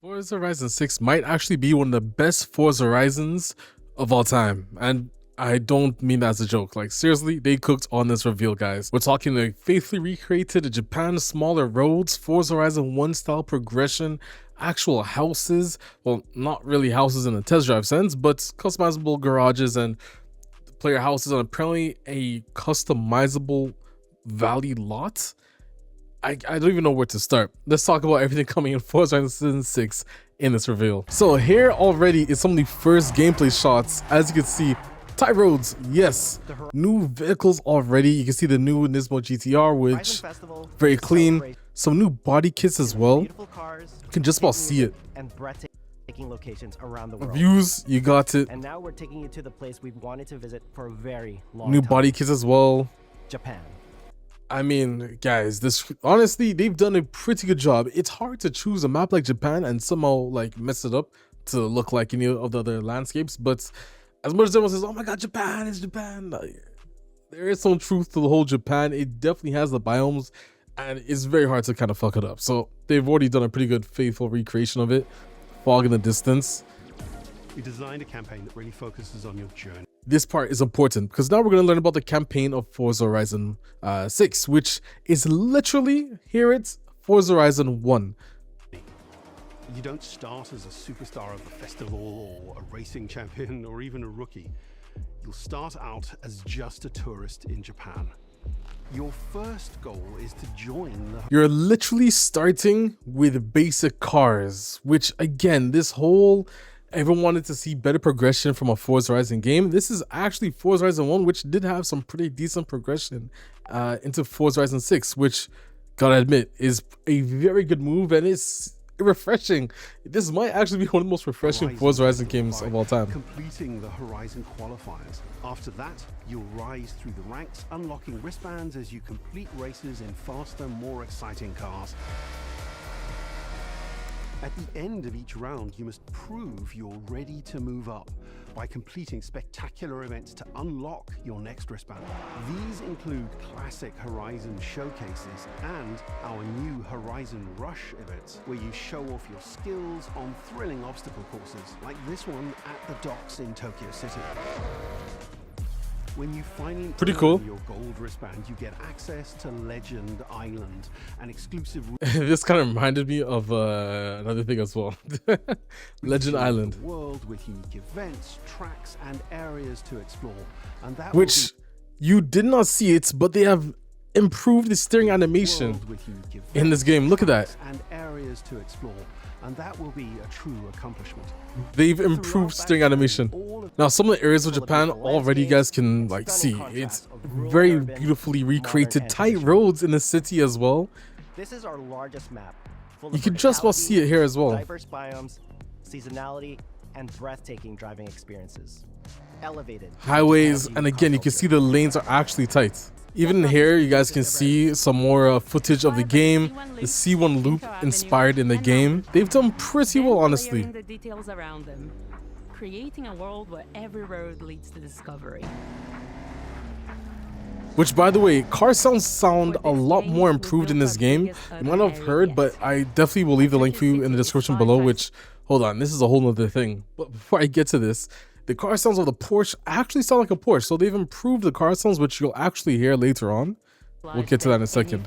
Forza Horizon 6 might actually be one of the best Forza Horizons of all time. And I don't mean that as a joke. Like, seriously, they cooked on this reveal, guys. We're talking like faithfully recreated Japan, smaller roads, Forza Horizon 1 style progression, actual houses. Well, not really houses in a test drive sense, but customizable garages and player houses, and apparently a customizable valley lot. I don't even know where to start. Let's talk about everything coming in Forza Horizon 6 in this reveal. So here already is some of the first gameplay shots. As you can see, tight roads, yes. New vehicles already. You can see the new Nismo GTR, which very clean. Some new body kits as well. You can just about see it. And breathtaking locations around the world. Views, you got it. And now we're taking you to the place we've wanted to visit for a very long New time. body kits as well. Japan. I mean, guys, this honestly, they've done a pretty good job. It's hard to choose a map like Japan and somehow like mess it up to look like any of the other landscapes. But as much as everyone says, "Oh my God, Japan is Japan," there is some truth to the whole Japan. It definitely has the biomes, and it's very hard to kind of fuck it up. So they've already done a pretty good, faithful recreation of it. Fog in the distance. We designed a campaign that really focuses on your journey. This part is important because now we're going to learn about the campaign of Forza Horizon 6, which is literally, hear it, Forza Horizon 1. You don't start as a superstar of a festival or a racing champion or even a rookie. You'll start out as just a tourist in Japan. Your first goal is to join the... You're literally starting with basic cars, which again, this whole... Everyone wanted to see better progression from a Forza Horizon game. This is actually Forza Horizon 1, which did have some pretty decent progression into Forza Horizon 6, which, gotta admit, is a very good move and it's refreshing. This might actually be one of the most refreshing Forza Horizon games of all time. Completing the Horizon qualifiers. After that, you'll rise through the ranks, unlocking wristbands as you complete races in faster, more exciting cars. At the end of each round, you must prove you're ready to move up by completing spectacular events to unlock your next wristband. These include classic Horizon showcases and our new Horizon Rush events, where you show off your skills on thrilling obstacle courses, like this one at the docks in Tokyo City. When you finally earn your gold wristband, you get access to Legend Island, an exclusive... This kind of reminded me of another thing as well. Legend Island. World with unique events, tracks, and areas to explore. And that which you did not see it, but they have improved the steering animation in this game. Look at that. And areas to explore. And that will be a true accomplishment. They've improved steering animation. Now, some of the areas of Japan already you guys can like see. It's very beautifully recreated tight roads in the city as well. This is our largest map. You can just about see it here as well. Diverse biomes, seasonality, and breathtaking driving experiences. Elevated highways, and again, you can see the lanes are actually tight. Even here, you guys can see some more footage of the game. The C1 loop inspired in the game. They've done pretty well, honestly. The details around them, creating a world where every road leads to discovery. Which, by the way, car sounds sound a lot more improved in this game. You might not have heard, but I definitely will leave the link for you in the description below, which, hold on, this is a whole nother thing. But before I get to this, the car sounds of the Porsche actually sound like a Porsche. So they've improved the car sounds, which you'll actually hear later on. We'll get to that in a second.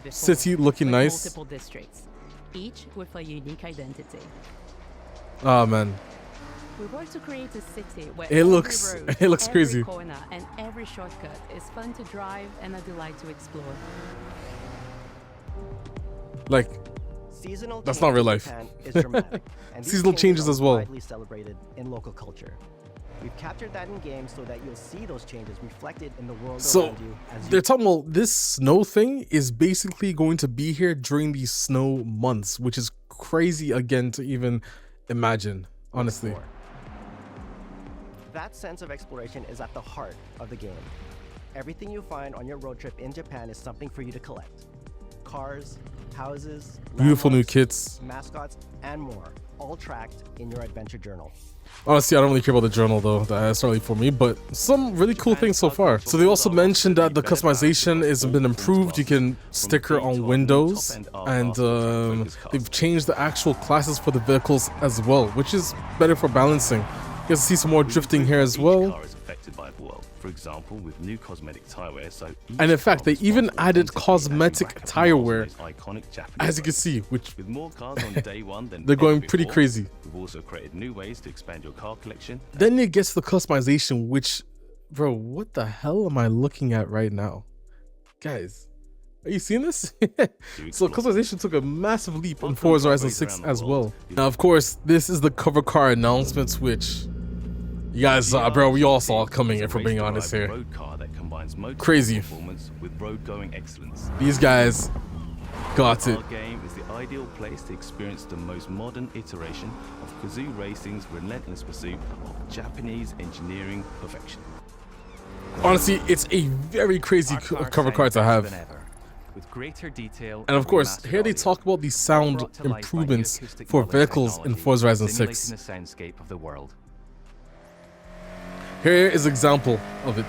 City looking nice. Multiple districts, each with a unique identity. Oh man. We work to create a city where it looks crazy. Every corner and every shortcut is fun to drive and a delight to explore. Like, that's not real life. Is dramatic, and seasonal changes as well. Widely celebrated in local culture. We've captured that in game so that you'll see those changes reflected in the world around you. They're talking about this snow thing is basically going to be here during these snow months, which is crazy again to even imagine, honestly. That sense of exploration is at the heart of the game. Everything you find on your road trip in Japan is something for you to collect. Cars, houses, Beautiful new landmarks, kits. mascots, and more, all tracked in your adventure journal. Honestly, I don't really care about the journal though. That's not really for me, but some really cool things so far. So they also mentioned that the customization has been improved. You can sticker on windows, and they've changed the actual classes for the vehicles as well, which is better for balancing. You can see some more drifting here as well. For example, with new cosmetic tire wear, And in fact, they even added cosmetic tire wear, as you can see, which with more cars on day one than they're going ever pretty before. crazy. We've also created new ways to expand your car collection. Then it gets to the customization, which, bro, what the hell am I looking at right now? Guys, are you seeing this? So customization took a massive leap in Forza Horizon 6 as well. Now, of course, this is the cover car announcements, which you guys, bro, we all saw it coming, if we're being honest here. Road car that combines Crazy. performance with road-going excellence. These guys got it. Our game is the ideal place to experience the most modern iteration of Kazoo Racing's relentless pursuit of Japanese engineering perfection. Honestly, it's a very crazy cover car to have. With greater detail, And of course, here they talk about the sound improvements for vehicles in Forza Horizon 6. the soundscape of the world. Here is an example of it.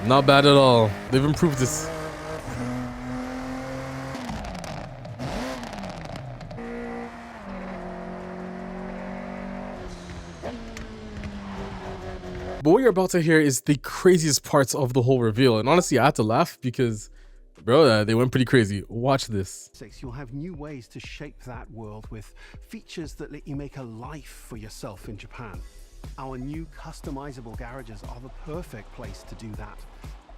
Not bad at all. They've improved this. But what you're about to hear is the craziest parts of the whole reveal. And honestly, I had to laugh because, bro, they went pretty crazy. Watch this. You'll have new ways to shape that world with features that let you make a life for yourself in Japan. Our new customizable garages are the perfect place to do that.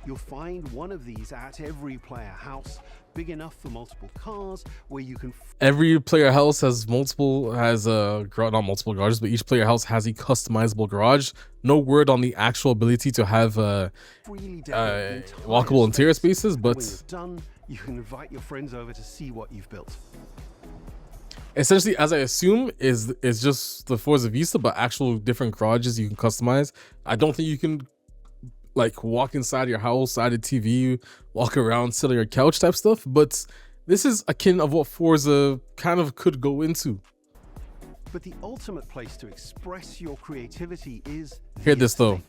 You'll find one of these at every player house, big enough for multiple cars, where you can... Every player house has not multiple garages, but each player house has a customizable garage. No word on the actual ability to have walkable interior spaces, but when you're done, you can invite your friends over to see what you've built. essentially, as I assume, is just the Forza Vista, but actual different garages you can customize. I don't think you can like walk inside your house, add a TV, walk around, sit on your couch type stuff, but this is akin of what Forza kind of could go into. But the ultimate place to express your creativity is Hear this though.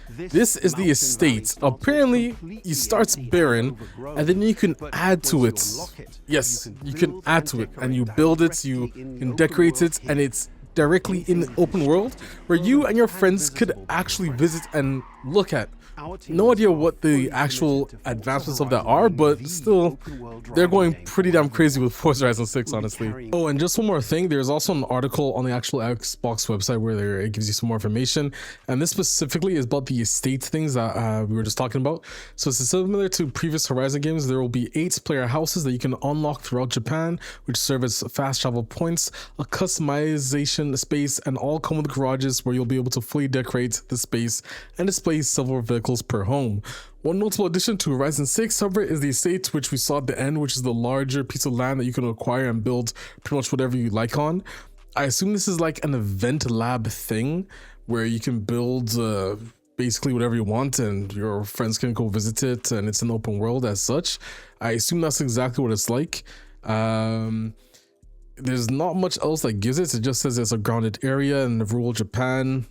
estate. This is the estate. Apparently, it starts barren, and then you can add to it. Yes, you can add to it, and you build it, you can decorate it, and it's directly in the open world where you and your friends could actually visit and look at. No idea what the actual advancements of that are, but still, they're going pretty damn crazy with Forza Horizon 6, honestly. Oh, and just one more thing, there's also an article on the actual Xbox website where it gives you some more information, and this specifically is about the estate things that we were just talking about. So it's similar to previous Horizon games. There will be 8 player houses that you can unlock throughout Japan, which serve as fast travel points, a customization space, and all come with garages where you'll be able to fully decorate the space and display several vehicles per home. One notable addition to Horizon 6, however, is the estate, which we saw at the end, which is the larger piece of land that you can acquire and build pretty much whatever you like on. I assume this is like an event lab thing where you can build basically whatever you want and your friends can go visit it, and it's an open world as such. I assume that's exactly what it's like. There's not much else that gives it. It just says it's a grounded area in rural Japan,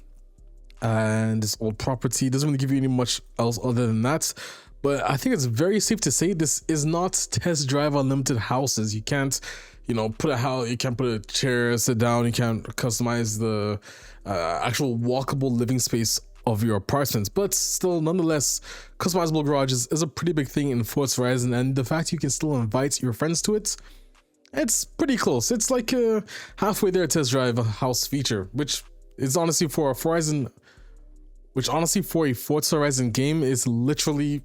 and this old property doesn't really give you any much else other than that. But I think it's very safe to say this is not test drive unlimited houses. You can't, you know, put a house, you can't put a chair, sit down, you can't customize the actual walkable living space of your apartments. But still, nonetheless, customizable garages is a pretty big thing in Forza Horizon, and the fact you can still invite your friends to it, it's pretty close. It's like a halfway there test drive house feature, which is honestly for a Forza Horizon game is literally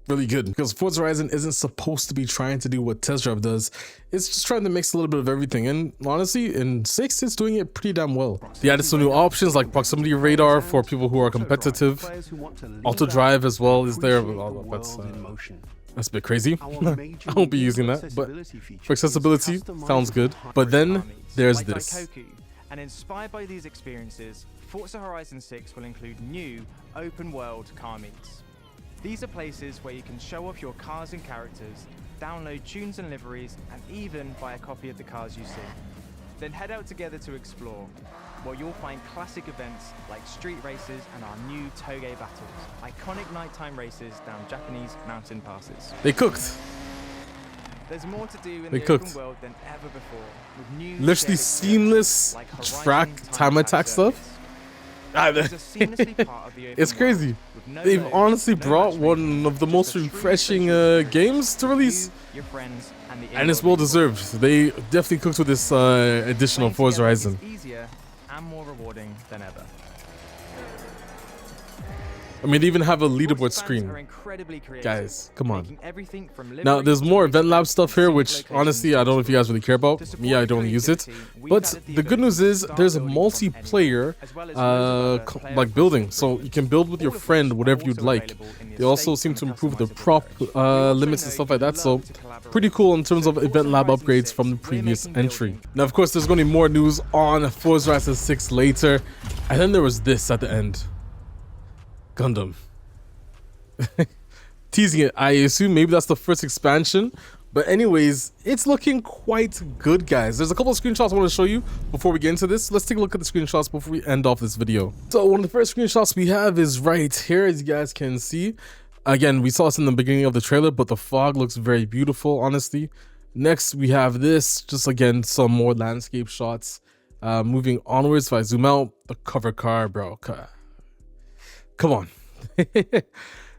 really good, because Forza Horizon isn't supposed to be trying to do what Test Drive does. It's just trying to mix a little bit of everything, and honestly in 6 it's doing it pretty damn well. They added some new options like proximity radar for people who are competitive. Auto drive as well is there. That's a bit crazy. I won't be using that, but for accessibility, sounds good. But then there's this. And inspired by these experiences, Forza Horizon 6 will include new open-world car meets. These are places where you can show off your cars and characters, download tunes and liveries, and even buy a copy of the cars you see. Then head out together to explore, where you'll find classic events like street races and our new Toge battles, iconic nighttime races down Japanese mountain passes. They cooked. There's more to do in They the cooked. open world than ever before, with new Literally shared seamless experiences like Horizon track time attack circuits. stuff. These are seamlessly part of the open It's crazy. world, with no They've modes, honestly no brought matchmaking, one of the just most a true refreshing social games to release. You, your friends, and the And it's in-world well people. deserved. They definitely cooked with this edition of Playing Forza together Horizon. is easier and more rewarding than ever. I mean, they even have a leaderboard Forza fans screen. are incredibly creative, Guys, come on. making everything from Now, liveries there's to more race event lab tracks stuff and here, scenic which locations honestly, I don't know if you guys really care about. To support Me, I don't use it. creativity, we've But added the the good ability news to is start there's a building from multiplayer anywhere, as well as loads of other like player-friendly building, so you improvements, can build with your all of friend which are whatever you'd also like. available in the They also estate seem and to improve the customizable prop garage. We also limits and know stuff like you'd that, so love to collaborate. pretty cool in terms So of Forza event lab Horizon upgrades 6, from the we're previous making entry. building. Now, of course, there's going to be more news on Forza Horizon 6 later, and then there was this at the end. Gundam. Teasing it, I assume maybe that's the first expansion, but anyways, it's looking quite good, guys. There's a couple of screenshots I want to show you before we get into this. Let's take a look at the screenshots before we end off this video. So one of the first screenshots we have is right here, as you guys can see. Again, we saw this in the beginning of the trailer, but the fog looks very beautiful, honestly. Next, we have this, just again, some more landscape shots. Moving onwards, if I zoom out, the cover car, bro. Come on.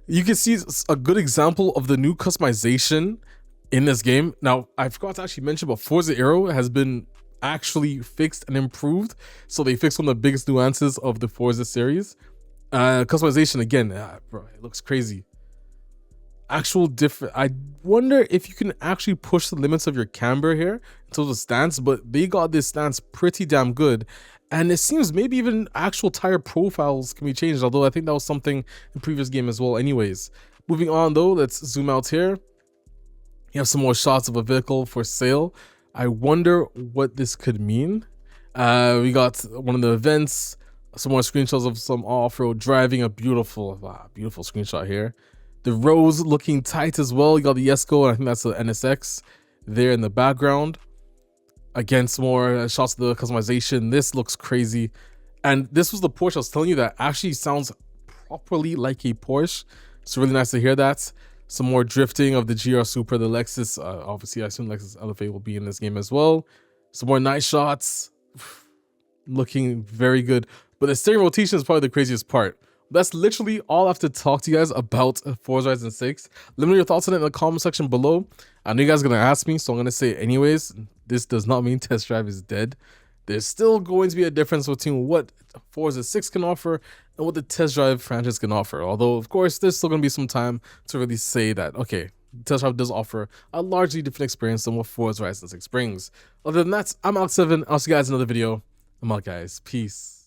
You can see a good example of the new customization in this game. Now, I forgot to actually mention, but Forza Aero has been actually fixed and improved. So they fixed one of the biggest nuances of the Forza series. Customization, again, bro, it looks crazy. Actual different. I wonder if you can actually push the limits of your camber here in terms of stance, but they got this stance pretty damn good. And it seems maybe even actual tire profiles can be changed, although I think that was something in the previous game as well. Anyways, moving on though, let's zoom out here. You have some more shots of a vehicle for sale. I wonder what this could mean. We got one of the events, some more screenshots of some off-road driving, a beautiful, beautiful screenshot here. The rows looking tight as well. You got the Yesco, and I think that's the NSX there in the background. Again, some more shots of the customization. This looks crazy. And this was the Porsche I was telling you that actually sounds properly like a Porsche. It's really nice to hear that. Some more drifting of the GR Supra, the Lexus. Obviously, I assume Lexus LFA will be in this game as well. Some more nice shots. Looking very good. But the steering rotation is probably the craziest part. That's literally all I have to talk to you guys about Forza Horizon 6. Let me know your thoughts on it in the comment section below. I know you guys are going to ask me, so I'm going to say it anyways. This does not mean Test Drive is dead. There's still going to be a difference between what Forza 6 can offer and what the Test Drive franchise can offer. Although, of course, there's still going to be some time to really say that, okay, Test Drive does offer a largely different experience than what Forza Horizon 6 brings. Other than that, I'm Alex7. I'll see you guys in another video. I'm out, guys. Peace.